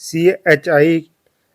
CHI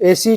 AC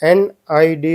NID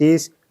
30,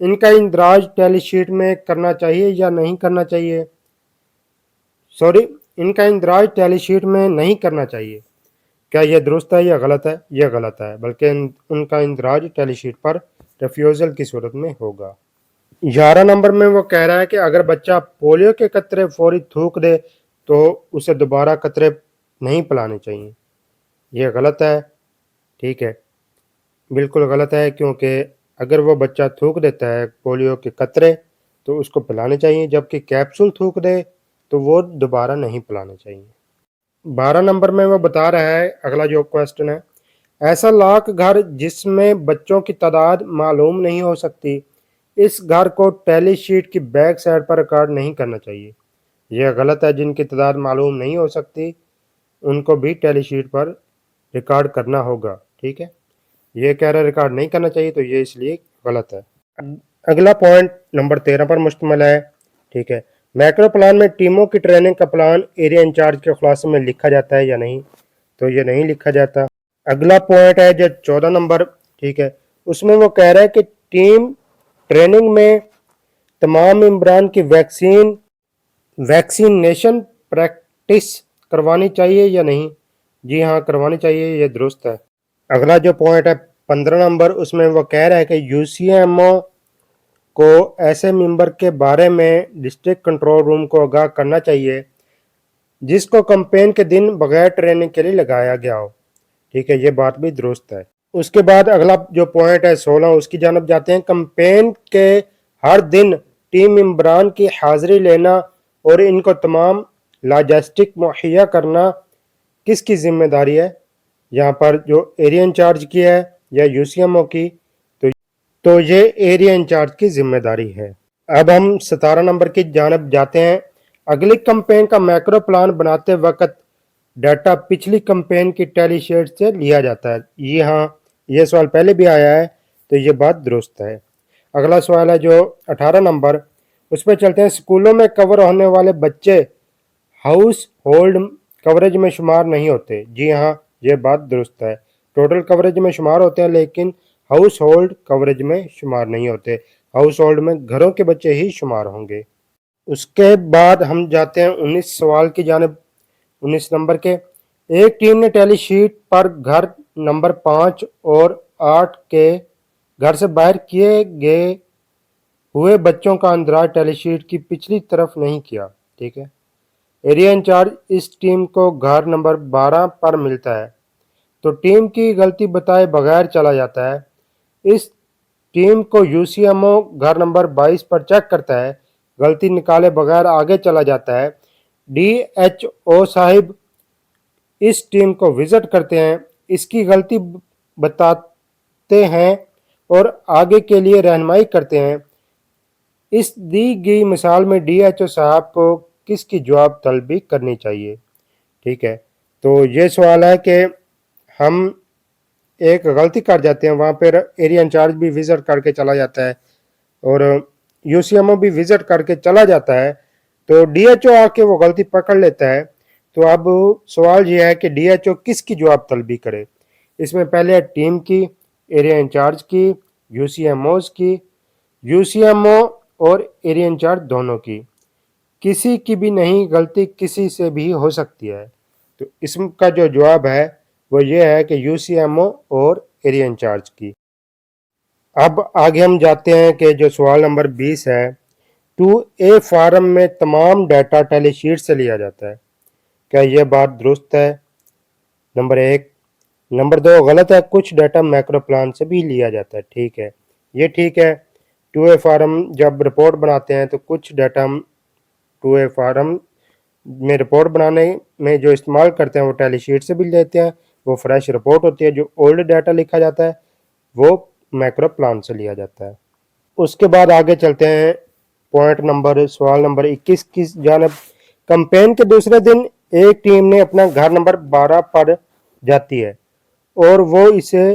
ان کا اندراج ٹیلی sheet میں کرنا چاہیے یا نہیں کرنا چاہیے؟ ان کا اندراج ٹیلی شیٹ میں نہیں کرنا چاہیے. کیا یہ درست ہے یا غلط ہے؟ یہ غلط ہے، بلکہ ان کا اندراج ٹیلی شیٹ پر ریفیوزل کی صورت میں ہوگا. 11 نمبر میں وہ کہہ رہا ہے کہ اگر بچہ پولیو کے قطرے فوری تھوک دے تو اسے دوبارہ قطرے نہیں پلانے چاہیے. یہ غلط ہے. ٹھیک ہے، بالکل غلط ہے، کیونکہ اگر وہ بچہ تھوک دیتا ہے پولیو کے قطرے تو اس کو پلانے چاہیے، جبکہ کیپسول تھوک دے تو وہ دوبارہ نہیں پلانے چاہیے. 12 نمبر میں وہ بتا رہا ہے، اگلا جو کویسچن ہے، ایسا لاکھ گھر جس میں بچوں کی تعداد معلوم نہیں ہو سکتی، اس گھر کو ٹیلی شیٹ کی بیک سائڈ پر ریکارڈ نہیں کرنا چاہیے. یہ غلط ہے. جن کی تعداد معلوم نہیں ہو سکتی ان کو بھی ٹیلی شیٹ پر ریکارڈ کرنا ہوگا. ٹھیک ہے، یہ کہہ رہا ہے ریکارڈ نہیں کرنا چاہیے، تو یہ اس لیے غلط ہے. اگلا پوائنٹ نمبر 13 پر مشتمل ہے. ٹھیک ہے، میکرو پلان میں ٹیموں کی ٹریننگ کا پلان ایریا انچارج کے خلاصے میں لکھا جاتا ہے یا نہیں؟ تو یہ نہیں لکھا جاتا. اگلا پوائنٹ ہے جو 14 نمبر. ٹھیک ہے، اس میں وہ کہہ رہا ہے کہ ٹیم ٹریننگ میں تمام ممبران کی ویکسینیشن پریکٹس کروانی چاہیے یا نہیں؟ جی ہاں، کروانی چاہیے، یہ درست ہے. اگلا جو پوائنٹ ہے 15 نمبر، اس میں وہ کہہ رہا ہے کہ یو سی ایم او کو ایسے ممبر کے بارے میں ڈسٹرکٹ کنٹرول روم کو آگاہ کرنا چاہیے جس کو کمپین کے دن بغیر ٹریننگ کے لیے لگایا گیا ہو. ٹھیک ہے، یہ بات بھی درست ہے. اس کے بعد اگلا جو پوائنٹ ہے 16، اس کی جانب جاتے ہیں. کمپین کے ہر دن ٹیم ممبران کی حاضری لینا اور ان کو تمام لاجسٹک مہیا کرنا کس کی ذمہ داری ہے؟ یہاں پر جو ایریا انچارج کی ہے یا یو سی ایم او کی، تو یہ ایریا انچارج کی ذمہ داری ہے. اب ہم 17 نمبر کی جانب جاتے ہیں. اگلی کمپین کا میکرو پلان بناتے وقت ڈیٹا پچھلی کمپین کی ٹیلی شیٹ سے لیا جاتا ہے. جی ہاں، یہ سوال پہلے بھی آیا ہے، تو یہ بات درست ہے. اگلا سوال ہے جو 18 نمبر، اس پہ چلتے ہیں. اسکولوں میں کور ہونے والے بچے ہاؤس ہولڈ کوریج میں شمار نہیں ہوتے. جی ہاں، یہ بات درست ہے. ٹوٹل کوریج میں شمار ہوتے ہیں لیکن ہاؤس ہولڈ کوریج میں شمار نہیں ہوتے. ہاؤس ہولڈ میں گھروں کے بچے ہی شمار ہوں گے. اس کے بعد ہم جاتے ہیں 19 سوال کی جانب. 19 نمبر کے، ایک ٹیم نے ٹیلی شیٹ پر گھر نمبر 5 اور 8 کے گھر سے باہر کیے گئے ہوئے بچوں کا اندراج ٹیلی شیٹ کی پچھلی طرف نہیں کیا. ٹھیک ہے، ایریا انچارج اس ٹیم کو گھر نمبر 12 پر ملتا ہے تو ٹیم کی غلطی بتائے بغیر چلا جاتا ہے. اس ٹیم کو یو سی ایم او گھر نمبر 22 پر چیک کرتا ہے، غلطی نکالے بغیر آگے چلا جاتا ہے. ڈی ایچ او صاحب اس ٹیم کو وزٹ کرتے ہیں، اس کی غلطی بتاتے ہیں اور آگے کے لیے رہنمائی کرتے ہیں. اس دی گئی مثال میں ڈی ایچ او صاحب کو کس کی جواب طلبی کرنی چاہیے؟ ٹھیک ہے، تو یہ سوال ہے کہ ہم ایک غلطی کر جاتے ہیں، وہاں پر ایریا انچارج بھی وزٹ کر کے چلا جاتا ہے اور یو سی ایم او بھی وزٹ کر کے چلا جاتا ہے، تو ڈی ایچ او آ کے وہ غلطی پکڑ لیتا ہے. تو اب سوال یہ ہے کہ ڈی ایچ او کس کی جواب طلبی کرے؟ اس میں پہلے ہے ٹیم کی، ایریا انچارج کی، یو سی ایم اوز کی، یو سی ایم او اور ایریا انچارج دونوں کی. کسی کی بھی نہیں، غلطی کسی سے بھی ہو سکتی ہے. تو اس کا جو جواب ہے وہ یہ ہے کہ یو سی ایم او اور ایریا انچارج کی. اب آگے ہم جاتے ہیں کہ جو سوال نمبر 20 ہے، 2A فارم میں تمام ڈیٹا ٹیلی شیٹ سے لیا جاتا ہے. کیا یہ بات درست ہے؟ نمبر 1. نمبر 2 غلط ہے، کچھ ڈیٹا میکرو پلان سے بھی لیا جاتا ہے. ٹھیک ہے، یہ ٹھیک ہے. 2A فارم جب رپورٹ بناتے ہیں تو کچھ ڈیٹا ہم 2A فارم میں رپورٹ بنانے میں جو استعمال کرتے ہیں وہ ٹیلی شیٹ سے بھی لیتے ہیں، وہ فریش رپورٹ ہوتی ہے. جو اولڈ ڈیٹا لکھا جاتا ہے وہ میکرو پلان سے لیا جاتا ہے. اس کے بعد آگے چلتے ہیں پوائنٹ نمبر سوال نمبر 21 کی جانب. کمپین کے دوسرے دن ایک ٹیم نے اپنا گھر نمبر 12 پر جاتی ہے اور وہ اسے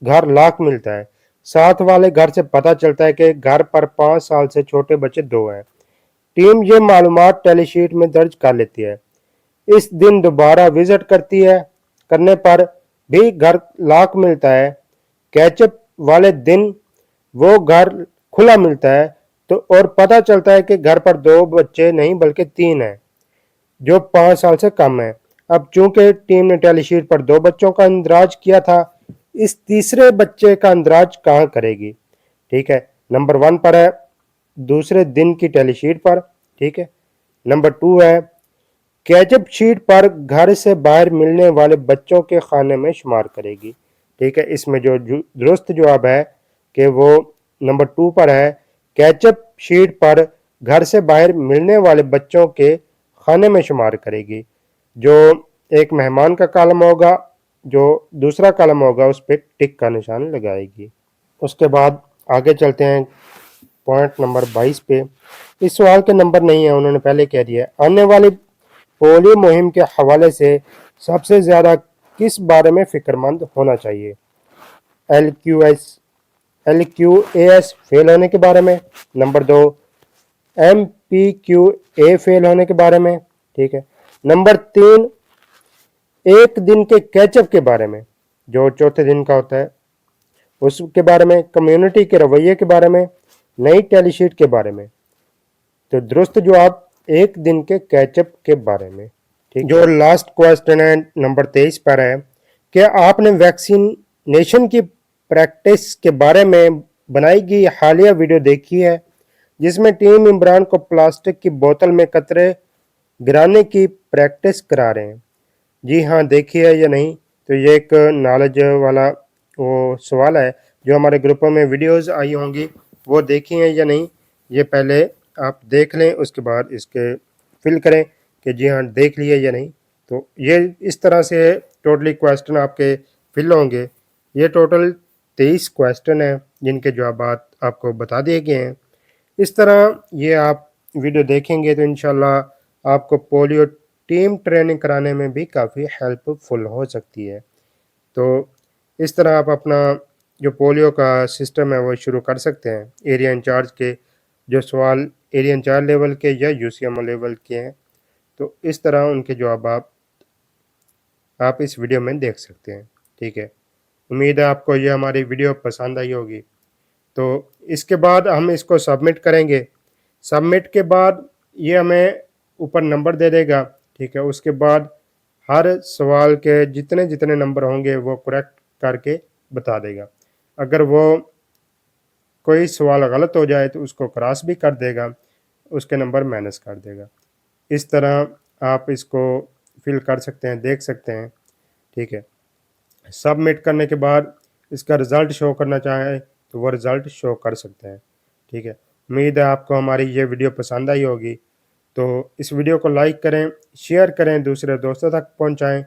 گھر لاکھ ملتا ہے. ساتھ والے گھر سے پتہ چلتا ہے کہ گھر پر 5 سال سے چھوٹے بچے 2 ہیں. ٹیم یہ معلومات ٹیلی شیٹ میں درج کر لیتی ہے. اس دن دوبارہ وزٹ کرنے پر بھی گھر لاکھ ملتا ہے. کیچ اپ والے دن وہ گھر کھلا ملتا ہے تو اور پتہ چلتا ہے کہ گھر پر 2 بچے نہیں بلکہ 3 ہیں جو 5 سال سے کم ہیں۔ اب چونکہ ٹیم نے ٹیلی شیٹ پر 2 بچوں کا اندراج کیا تھا، اس تیسرے بچے کا اندراج کہاں کرے گی؟ ٹھیک ہے، نمبر 1 پر ہے دوسرے دن کی ٹیلی شیٹ پر، ٹھیک ہے۔ نمبر 2 ہے کیچ-اپ شیٹ پر گھر سے باہر ملنے والے بچوں کے خانے میں شمار کرے گی، ٹھیک ہے۔ اس میں جو درست جواب ہے کہ وہ نمبر 2 پر ہے، کیچ-اپ شیٹ پر گھر سے باہر ملنے والے بچوں کے خانے میں شمار کرے گی۔ جو ایک مہمان کا کالم ہوگا، جو دوسرا کالم ہوگا، اس پہ ٹک کا نشان لگائے گی۔ اس کے بعد آگے چلتے ہیں پوائنٹ نمبر 22 پہ۔ اس سوال کے نمبر نہیں ہے، انہوں نے پہلے کہہ دیا ہے۔ آنے والی پولیو مہم کے حوالے سے سب سے زیادہ کس بارے میں فکر مند ہونا چاہیے؟ LQAS فیل ہونے کے بارے میں، نمبر 2 MPQA فیل ہونے کے بارے میں، ٹھیک ہے۔ نمبر 3 ایک دن کے کیچ اپ کے بارے میں جو چوتھے دن کا ہوتا ہے اس کے بارے میں، کمیونٹی کے رویے کے بارے میں، نئی ٹیلی شیٹ کے بارے میں۔ تو درست جواب ایک دن کے کیچ اپ کے بارے میں، ٹھیک۔ جو لاسٹ کوسٹن ہے نمبر 23 پر ہے کہ آپ نے ویکسینیشن کی پریکٹس کے بارے میں بنائی گئی حالیہ ویڈیو دیکھی ہے جس میں ٹیم ممبران کو پلاسٹک کی بوتل میں قطرے گرانے کی پریکٹس کرا رہے ہیں؟ جی ہاں، دیکھی ہے یا نہیں؟ تو یہ ایک نالج والا وہ سوال ہے جو ہمارے گروپوں میں ویڈیوز آئی ہوں گی، وہ دیکھی ہیں یا نہیں؟ یہ پہلے آپ دیکھ لیں، اس کے بعد اس کے فل کریں کہ جی ہاں دیکھ لیے یا نہیں۔ تو یہ اس طرح سے ٹوٹلی کویسٹن آپ کے فل ہوں گے۔ یہ ٹوٹل 23 کویسٹن ہیں جن کے جوابات آپ کو بتا دیے گئے ہیں۔ اس طرح یہ آپ ویڈیو دیکھیں گے تو انشاءاللہ آپ کو پولیو ٹیم ٹریننگ کرانے میں بھی کافی ہیلپ فل ہو سکتی ہے۔ تو اس طرح آپ اپنا جو پولیو کا سسٹم ہے وہ شروع کر سکتے ہیں۔ ایریا انچارج کے جو سوال ایریا انچارج لیول کے یا UCMO لیول کے ہیں، تو اس طرح ان کے جوابات آپ اس ویڈیو میں دیکھ سکتے ہیں، ٹھیک ہے۔ امید ہے آپ کو یہ ہماری ویڈیو پسند آئی ہوگی۔ تو اس کے بعد ہم اس کو سبمٹ کریں گے۔ سبمٹ کے بعد یہ ہمیں اوپر نمبر دے دے گا، ٹھیک ہے۔ اس کے بعد ہر سوال کے جتنے نمبر ہوں گے وہ کریکٹ کر کے بتا دے گا۔ اگر وہ کوئی سوال غلط ہو جائے تو اس کو کراس بھی کر دے گا، اس کے نمبر مائنس کر دے گا۔ اس طرح آپ اس کو فل کر سکتے ہیں، دیکھ سکتے ہیں، ٹھیک ہے۔ سبمٹ کرنے کے بعد اس کا رزلٹ شو کرنا چاہیں تو وہ رزلٹ شو کر سکتے ہیں، ٹھیک ہے۔ امید ہے آپ کو ہماری یہ ویڈیو پسند آئی ہوگی۔ تو اس ویڈیو کو لائک کریں، شیئر کریں، دوسرے دوستوں تک پہنچائیں،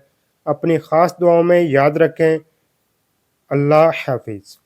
اپنی خاص دعاؤں میں یاد رکھیں۔ اللہ حافظ۔